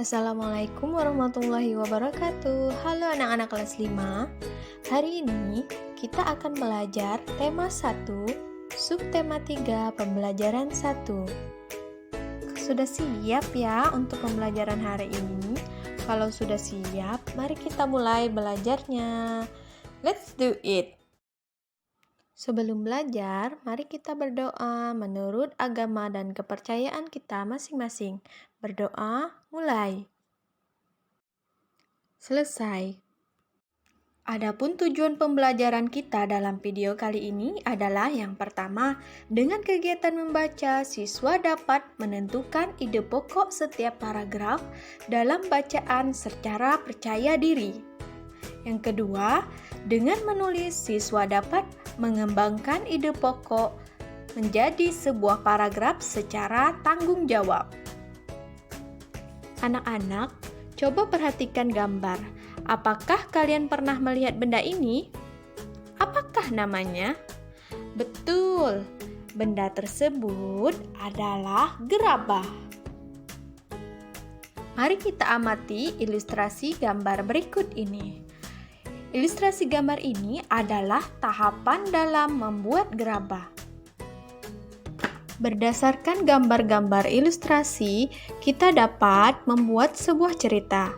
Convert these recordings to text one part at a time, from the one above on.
Assalamualaikum warahmatullahi wabarakatuh. Halo anak-anak kelas 5. Hari ini kita akan belajar tema 1, subtema 3, pembelajaran 1. Sudah siap ya untuk pembelajaran hari ini? Kalau sudah siap, mari kita mulai belajarnya. Let's do it. Sebelum belajar, mari kita berdoa menurut agama dan kepercayaan kita masing-masing. Berdoa, mulai. Selesai. Adapun tujuan pembelajaran kita dalam video kali ini adalah yang pertama, dengan kegiatan membaca, siswa dapat menentukan ide pokok setiap paragraf dalam bacaan secara percaya diri. Yang kedua, dengan menulis, siswa dapat mengembangkan ide pokok menjadi sebuah paragraf secara tanggung jawab. Anak-anak, coba perhatikan gambar. Apakah kalian pernah melihat benda ini? Apakah namanya? Betul, benda tersebut adalah gerabah. Mari kita amati ilustrasi gambar berikut ini. Ilustrasi gambar ini adalah tahapan dalam membuat gerabah. Berdasarkan gambar-gambar ilustrasi, kita dapat membuat sebuah cerita.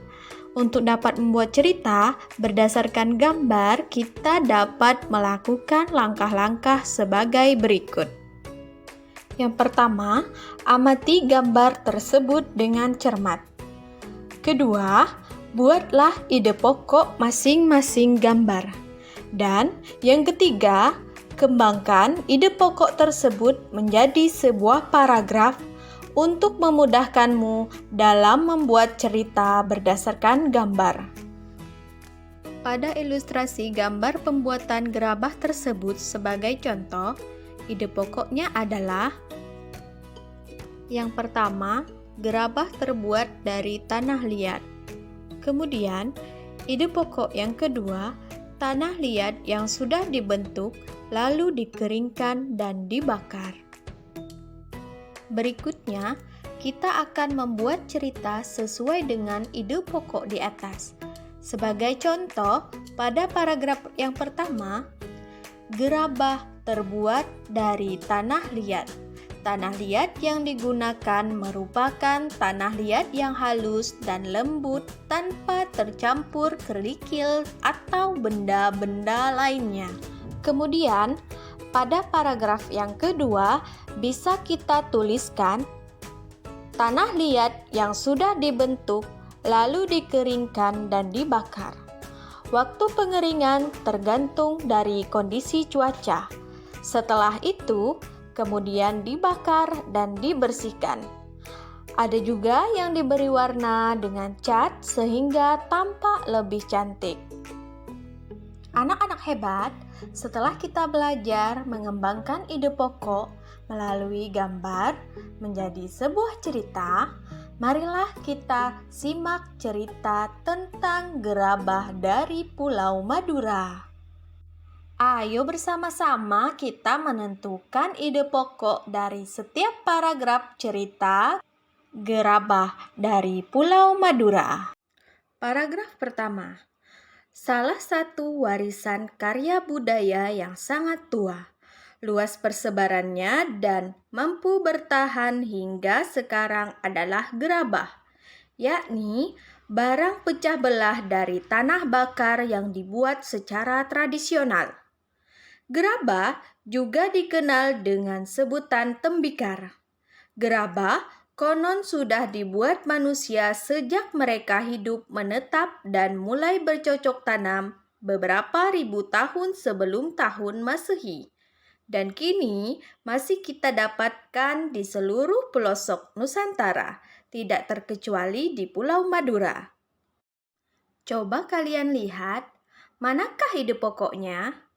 Untuk dapat membuat cerita, berdasarkan gambar, kita dapat melakukan langkah-langkah sebagai berikut. Yang pertama, amati gambar tersebut dengan cermat. Kedua, buatlah ide pokok masing-masing gambar. Dan yang ketiga, kembangkan ide pokok tersebut menjadi sebuah paragraf untuk memudahkanmu dalam membuat cerita berdasarkan gambar. Pada ilustrasi gambar pembuatan gerabah tersebut sebagai contoh, ide pokoknya adalah: yang pertama, gerabah terbuat dari tanah liat. Kemudian, ide pokok yang kedua, tanah liat yang sudah dibentuk lalu dikeringkan dan dibakar. Berikutnya, kita akan membuat cerita sesuai dengan ide pokok di atas. Sebagai contoh, pada paragraf yang pertama, gerabah terbuat dari tanah liat. Tanah liat yang digunakan merupakan tanah liat yang halus dan lembut tanpa tercampur kerikil atau benda-benda lainnya. Kemudian, pada paragraf yang kedua, bisa kita tuliskan tanah liat yang sudah dibentuk lalu dikeringkan dan dibakar. Waktu pengeringan tergantung dari kondisi cuaca. Setelah itu, kemudian dibakar dan dibersihkan. Ada juga yang diberi warna dengan cat sehingga tampak lebih cantik. Anak-anak hebat, setelah kita belajar mengembangkan ide pokok melalui gambar menjadi sebuah cerita, marilah kita simak cerita tentang gerabah dari Pulau Madura. Ayo bersama-sama kita menentukan ide pokok dari setiap paragraf cerita gerabah dari Pulau Madura. Paragraf pertama. Salah satu warisan karya budaya yang sangat tua, luas persebarannya dan mampu bertahan hingga sekarang adalah gerabah, yakni barang pecah belah dari tanah bakar yang dibuat secara tradisional. Gerabah juga dikenal dengan sebutan tembikar. Gerabah konon sudah dibuat manusia sejak mereka hidup menetap dan mulai bercocok tanam beberapa ribu tahun sebelum tahun Masehi. Dan kini masih kita dapatkan di seluruh pelosok Nusantara, tidak terkecuali di Pulau Madura. Coba kalian lihat, manakah ide pokoknya?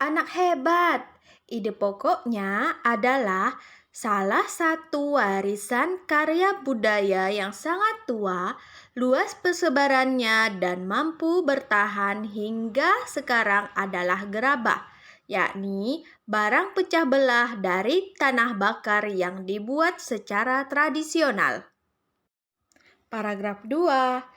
Anak hebat, ide pokoknya adalah salah satu warisan karya budaya yang sangat tua, luas persebarannya dan mampu bertahan hingga sekarang adalah gerabah, yakni barang pecah belah dari tanah bakar yang dibuat secara tradisional. Paragraf 2.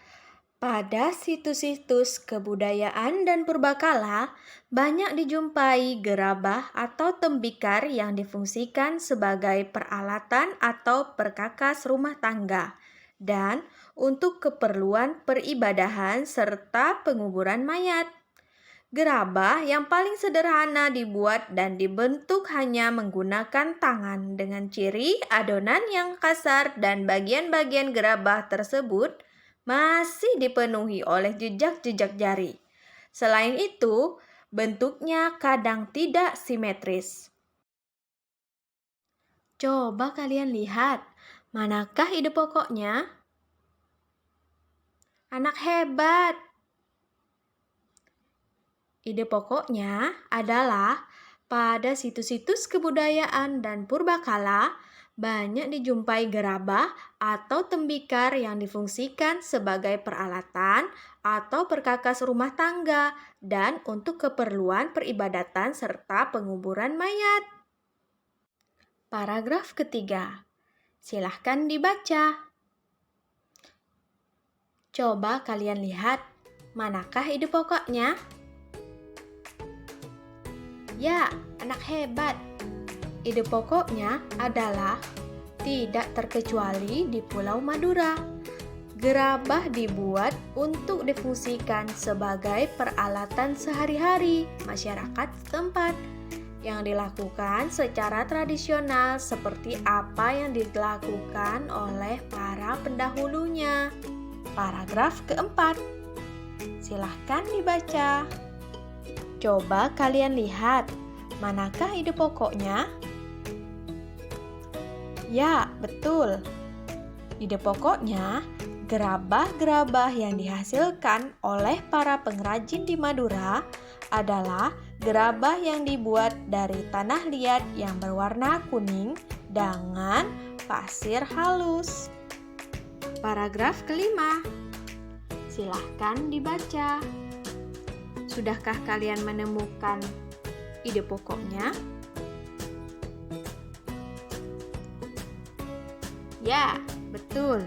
Pada situs-situs kebudayaan dan purbakala, banyak dijumpai gerabah atau tembikar yang difungsikan sebagai peralatan atau perkakas rumah tangga dan untuk keperluan peribadahan serta penguburan mayat. Gerabah yang paling sederhana dibuat dan dibentuk hanya menggunakan tangan dengan ciri adonan yang kasar dan bagian-bagian gerabah tersebut masih dipenuhi oleh jejak-jejak jari. Selain itu, bentuknya kadang tidak simetris. Coba kalian lihat, manakah ide pokoknya? Anak hebat! Ide pokoknya adalah pada situs-situs kebudayaan dan purbakala, banyak dijumpai gerabah atau tembikar yang difungsikan sebagai peralatan atau perkakas rumah tangga dan untuk keperluan peribadatan serta penguburan mayat. Paragraf ketiga. Silahkan dibaca. Coba kalian lihat, manakah ide pokoknya? Ya, anak hebat! Ide pokoknya adalah tidak terkecuali di Pulau Madura. Gerabah dibuat untuk difungsikan sebagai peralatan sehari-hari masyarakat setempat yang dilakukan secara tradisional seperti apa yang dilakukan oleh para pendahulunya. Paragraf keempat. Silahkan dibaca. Coba kalian lihat, manakah ide pokoknya? Ya, betul. Ide pokoknya, gerabah-gerabah yang dihasilkan oleh para pengrajin di Madura adalah gerabah yang dibuat dari tanah liat yang berwarna kuning dengan pasir halus. Paragraf kelima. Silahkan dibaca. Sudahkah kalian menemukan ide pokoknya? Ya, betul.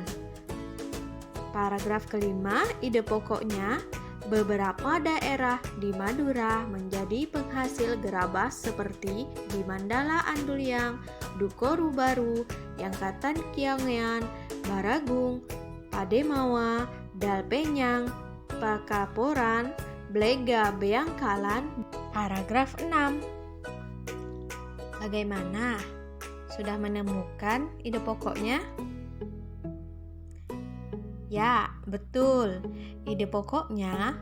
Paragraf kelima, ide pokoknya, beberapa daerah di Madura menjadi penghasil gerabah seperti di Mandala Anduliang, Dukorubaru, Yangkatan Kiangean, Baragung, Pademawa, Dalpenyang, Pakaporan, Blega Beangkalan. Paragraf 6. Bagaimana? Sudah menemukan ide pokoknya? Ya, betul. Ide pokoknya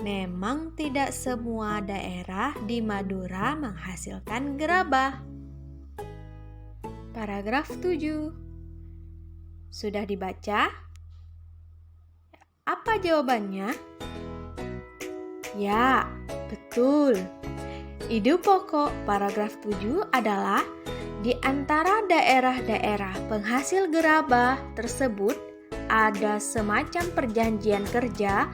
memang tidak semua daerah di Madura menghasilkan gerabah. Paragraf 7. Sudah dibaca? Apa jawabannya? Ya, betul. Ide pokok paragraf 7 adalah di antara daerah-daerah penghasil gerabah tersebut ada semacam perjanjian kerja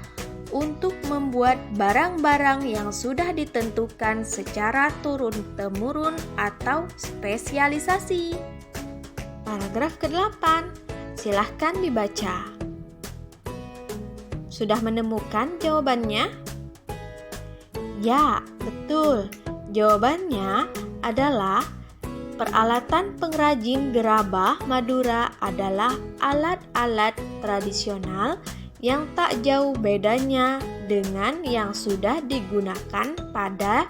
untuk membuat barang-barang yang sudah ditentukan secara turun-temurun atau spesialisasi. Paragraf ke-8. Silahkan dibaca. Sudah menemukan jawabannya? Ya, betul. Jawabannya adalah peralatan pengrajin gerabah Madura adalah alat-alat tradisional yang tak jauh bedanya dengan yang sudah digunakan pada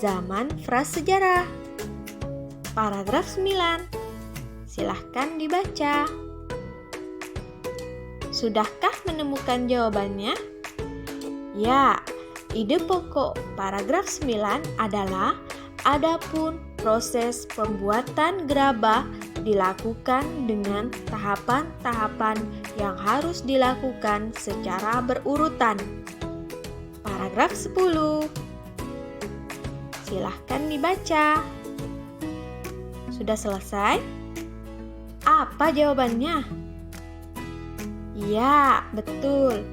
zaman prasejarah. Paragraf 9. Silahkan dibaca. Sudahkah menemukan jawabannya? Ya, ide pokok paragraf 9 adalah adapun proses pembuatan gerabah dilakukan dengan tahapan-tahapan yang harus dilakukan secara berurutan. Paragraf 10. Silahkan dibaca. Sudah selesai? Apa jawabannya? Ya, betul.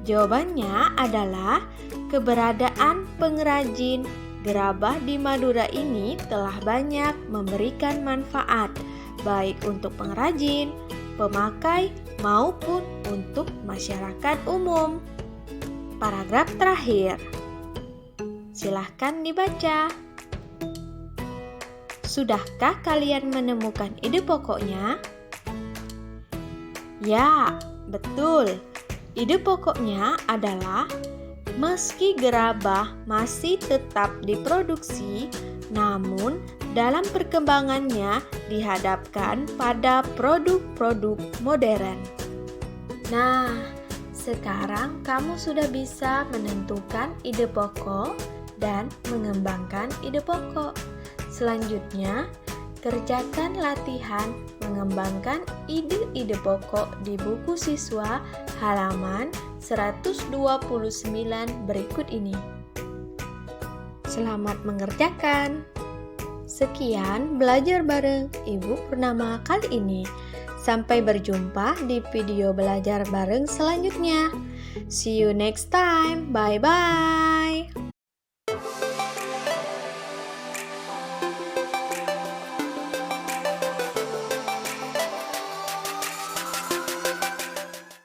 Jawabannya adalah keberadaan pengrajin Gerabah di Madura ini telah banyak memberikan manfaat, baik untuk pengrajin, pemakai, maupun untuk masyarakat umum. Paragraf terakhir. Silahkan dibaca. Sudahkah kalian menemukan ide pokoknya? Ya, betul. Ide pokoknya adalah meski gerabah masih tetap diproduksi, namun dalam perkembangannya dihadapkan pada produk-produk modern. Nah, sekarang kamu sudah bisa menentukan ide pokok dan mengembangkan ide pokok. Selanjutnya, kerjakan latihan mengembangkan ide-ide pokok di buku siswa halaman 129 berikut ini. Selamat mengerjakan. Sekian belajar bareng Ibu Purnama kali ini. Sampai berjumpa di video belajar bareng selanjutnya. See you next time. Bye-bye.